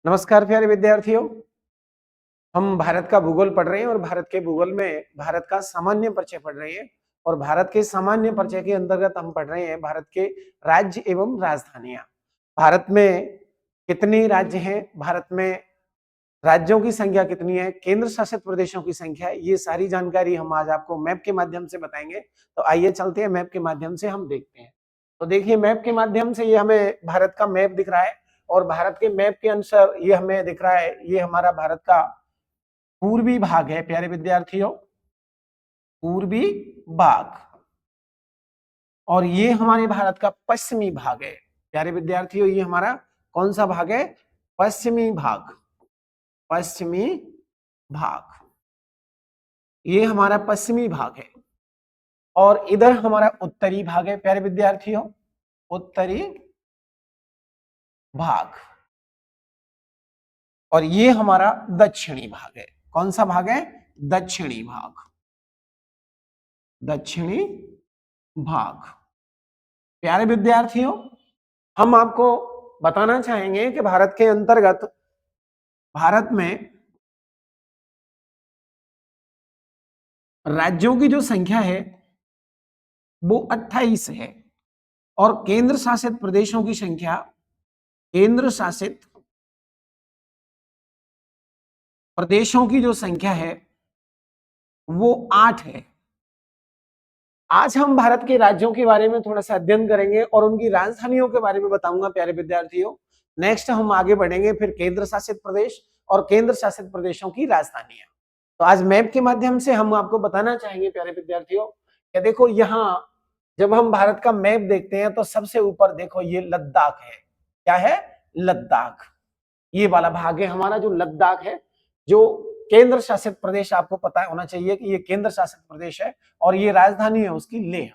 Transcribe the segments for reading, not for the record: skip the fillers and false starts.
नमस्कार प्यारे विद्यार्थियों। हम भारत का भूगोल पढ़ रहे हैं और भारत के भूगोल में भारत का सामान्य परिचय पढ़ रहे हैं। और भारत के सामान्य परिचय के अंतर्गत हम पढ़ रहे हैं भारत के राज्य एवं राजधानियां। भारत में कितने राज्य हैं, भारत में राज्यों की संख्या कितनी है, केंद्र शासित प्रदेशों की संख्या है, ये सारी जानकारी हम आज आपको मैप के माध्यम से बताएंगे। तो आइए चलते हैं, मैप के माध्यम से हम देखते हैं। तो देखिए, मैप के माध्यम से ये हमें भारत का मैप दिख रहा है और भारत के मैप के अनुसार ये हमें दिख रहा है, ये हमारा भारत का पूर्वी भाग है प्यारे विद्यार्थियों, पूर्वी भाग। और ये हमारे भारत का पश्चिमी भाग है प्यारे विद्यार्थियों, ये हमारा कौन सा भाग है? पश्चिमी भाग। पश्चिमी भाग, ये हमारा पश्चिमी भाग है। और इधर हमारा उत्तरी भाग है प्यारे विद्यार्थियों, उत्तरी भाग। और ये हमारा दक्षिणी भाग है। कौन सा भाग है? दक्षिणी भाग। दक्षिणी भाग। प्यारे विद्यार्थियों, हम आपको बताना चाहेंगे कि भारत के अंतर्गत भारत में राज्यों की जो संख्या है वो 28 है और केंद्र शासित प्रदेशों की संख्या, केंद्र शासित प्रदेशों की जो संख्या है वो 8 है। आज हम भारत के राज्यों के बारे में थोड़ा सा अध्ययन करेंगे और उनकी राजधानियों के बारे में बताऊंगा प्यारे विद्यार्थियों। नेक्स्ट हम आगे बढ़ेंगे फिर केंद्र शासित प्रदेश और केंद्र शासित प्रदेशों की राजधानियां। तो आज मैप के माध्यम से हम आपको बताना चाहेंगे प्यारे विद्यार्थियों कि देखो, यहाँ जब हम भारत का मैप देखते हैं तो सबसे ऊपर देखो ये लद्दाख है। क्या है? लद्दाख। ये वाला भाग है हमारा जो लद्दाख है, जो केंद्र शासित प्रदेश, आपको पता होना चाहिए कि ये केंद्र शासित प्रदेश है और ये राजधानी है उसकी लेह।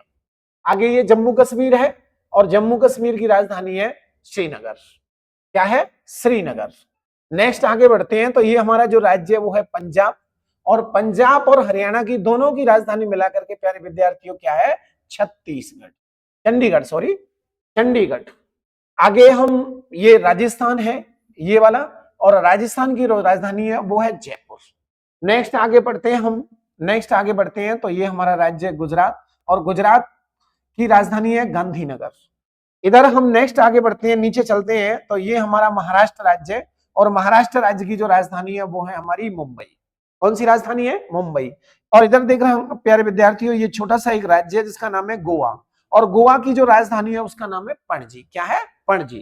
आगे ये जम्मू कश्मीर है और जम्मू कश्मीर की राजधानी है श्रीनगर। क्या है? श्रीनगर। नेक्स्ट आगे बढ़ते हैं तो ये हमारा जो राज्य है वो है पंजाब। और पंजाब और हरियाणा की दोनों की राजधानी मिलाकर के प्यारे विद्यार्थियों क्या है? छत्तीसगढ़, चंडीगढ़, सॉरी चंडीगढ़। आगे हम, ये राजस्थान है ये वाला, और राजस्थान की राजधानी है वो है जयपुर। नेक्स्ट आगे बढ़ते हैं हम, नेक्स्ट आगे बढ़ते हैं तो ये हमारा राज्य है गुजरात और गुजरात की राजधानी है गांधीनगर। इधर हम नेक्स्ट आगे बढ़ते हैं, नीचे चलते हैं तो ये हमारा महाराष्ट्र राज्य और महाराष्ट्र राज्य की जो राजधानी है वो है हमारी मुंबई। कौन सी राजधानी है? मुंबई। और इधर देख रहे हैं प्यारे विद्यार्थियों, ये छोटा सा एक राज्य है जिसका नाम है गोवा और गोवा की जो राजधानी है उसका नाम है पणजी। क्या है? पणजी।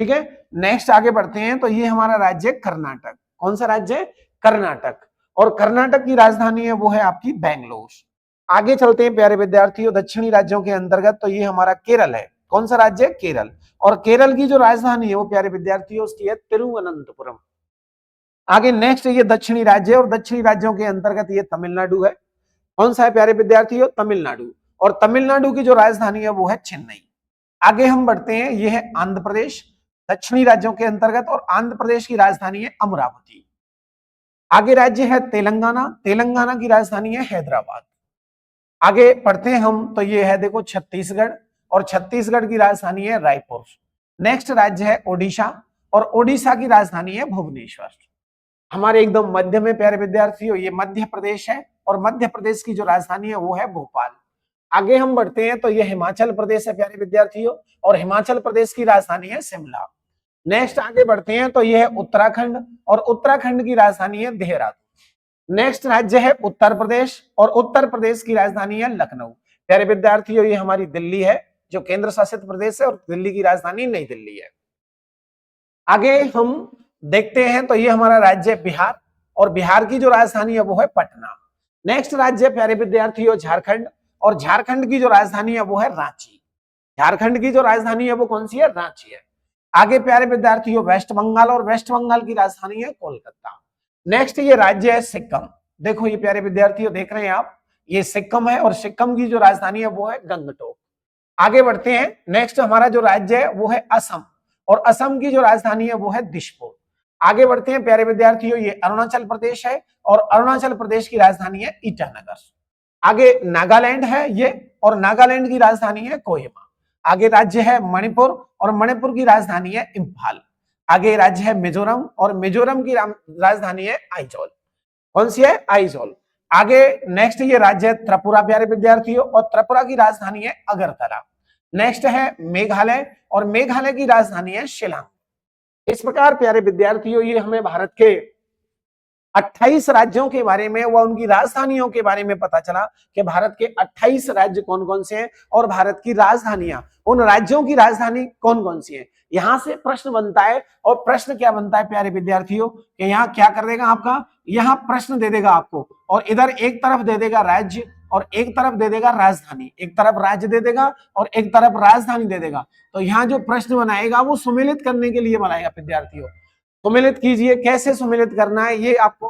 ठीक है, नेक्स्ट आगे बढ़ते हैं तो ये हमारा राज्य है कर्नाटक। कौन सा राज्य है? कर्नाटक। और कर्नाटक की राजधानी है वो है आपकी बेंगलोर। आगे चलते हैं प्यारे विद्यार्थियों दक्षिणी राज्यों के अंतर्गत तो ये हमारा केरल है। कौन सा राज्य है? केरल। और केरल की जो राजधानी है वो प्यारे विद्यार्थियों उसकी है तिरुवनंतपुरम। आगे नेक्स्ट ये दक्षिणी राज्य और दक्षिणी राज्यों के अंतर्गत ये तमिलनाडु है। कौन सा है प्यारे विद्यार्थियों? तमिलनाडु। और तमिलनाडु की जो राजधानी है वो है चेन्नई। आगे हम बढ़ते हैं, ये है आंध्र प्रदेश दक्षिणी राज्यों के अंतर्गत और आंध्र प्रदेश की राजधानी है अमरावती। आगे राज्य है तेलंगाना, तेलंगाना की राजधानी है हैदराबाद। आगे पढ़ते हैं हम तो ये है देखो छत्तीसगढ़ और छत्तीसगढ़ की राजधानी है रायपुर। नेक्स्ट राज्य है ओडिशा और ओडिशा की राजधानी है भुवनेश्वर। हमारे एकदम मध्य में प्यारे विद्यार्थियों ये मध्य प्रदेश है और मध्य प्रदेश की जो राजधानी है वो है भोपाल। आगे हम बढ़ते हैं तो ये हिमाचल प्रदेश है प्यारे विद्यार्थियों और हिमाचल प्रदेश की राजधानी है शिमला। नेक्स्ट आगे बढ़ते हैं तो ये है उत्तराखंड और उत्तराखंड की राजधानी है देहरादून। नेक्स्ट राज्य है उत्तर प्रदेश और उत्तर प्रदेश की राजधानी है लखनऊ। प्यारे विद्यार्थियों ये हमारी दिल्ली है जो केंद्र शासित प्रदेश है और दिल्ली की राजधानी नई दिल्ली है। आगे हम देखते हैं तो ये हमारा राज्य है बिहार और बिहार की जो राजधानी है वो है पटना। नेक्स्ट राज्य प्यारे विद्यार्थियों झारखंड और झारखंड की जो राजधानी है वो है रांची। झारखंड की जो राजधानी है वो कौन सी है? रांची है। आगे प्यारे विद्यार्थियों वेस्ट बंगाल और वेस्ट बंगाल की राजधानी है कोलकाता। नेक्स्ट ये राज्य है सिक्किम। देखो ये प्यारे विद्यार्थियों देख रहे हैं आप, ये सिक्किम है और सिक्किम की जो राजधानी है वो है गंगटोक। आगे बढ़ते हैं, नेक्स्ट हमारा जो राज्य है वो है असम और असम की जो राजधानी है वो है दिसपुर। आगे बढ़ते हैं प्यारे विद्यार्थियों, ये अरुणाचल प्रदेश है और अरुणाचल प्रदेश की राजधानी है ईटानगर। आगे नागालैंड है ये और नागालैंड की राजधानी है कोहिमा। आगे राज्य है मणिपुर और मणिपुर की राजधानी है इंफाल। आगे राज्य है मिजोरम और मिजोरम की राजधानी है आइजोल। कौन सी है? आइजोल। आगे नेक्स्ट ये राज्य है त्रिपुरा प्यारे विद्यार्थियों, और त्रिपुरा की राजधानी है अगरतला। नेक्स्ट है मेघालय और मेघालय की राजधानी है शिलांग। इस प्रकार प्यारे विद्यार्थियों ये हमें भारत के 28 राज्यों के बारे में व उनकी राजधानियों के बारे में पता चला कि भारत के 28 राज्य कौन कौन से हैं और भारत की राजधानियां, उन राज्यों की राजधानी कौन कौन सी है। यहां से प्रश्न बनता है, और प्रश्न क्या बनता है प्यारे विद्यार्थियों कि यहाँ क्या कर देगा आपका, यहाँ प्रश्न दे देगा आपको, और इधर एक तरफ दे देगा राज्य और एक तरफ दे देगा राजधानी, एक तरफ राज्य दे देगा और एक तरफ राजधानी दे देगा। तो यहाँ जो प्रश्न बनाएगा वो सुमेलित करने के लिए बनाएगा विद्यार्थियों। सुमेलित कीजिए, कैसे सुमेलित करना है ये आपको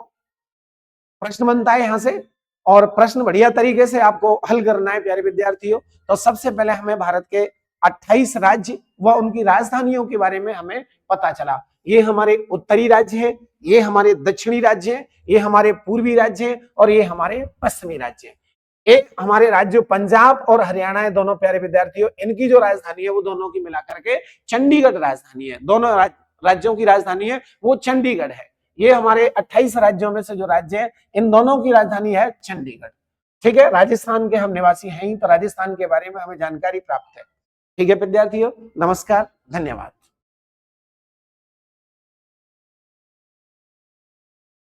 प्रश्न बनता है यहां से, और प्रश्न बढ़िया तरीके से आपको हल करना है प्यारे विद्यार्थियों। तो सबसे पहले हमें भारत के 28 राज्य व उनकी राजधानियों के बारे में हमें पता चला। ये हमारे उत्तरी राज्य है, ये हमारे दक्षिणी राज्य है, ये हमारे पूर्वी राज्य है और ये हमारे पश्चिमी राज्य है। एक हमारे राज्य पंजाब और हरियाणा है दोनों प्यारे विद्यार्थियों, इनकी जो राजधानी है वो दोनों की मिलाकर के चंडीगढ़ राजधानी है। दोनों राज्यों की राजधानी है वो चंडीगढ़ है। ये हमारे 28 राज्यों में से जो राज्य है इन दोनों की राजधानी है चंडीगढ़। ठीक है, राजस्थान के हम निवासी हैं ही, तो राजस्थान के बारे में हमें जानकारी प्राप्त है। ठीक है विद्यार्थियों, नमस्कार, धन्यवाद।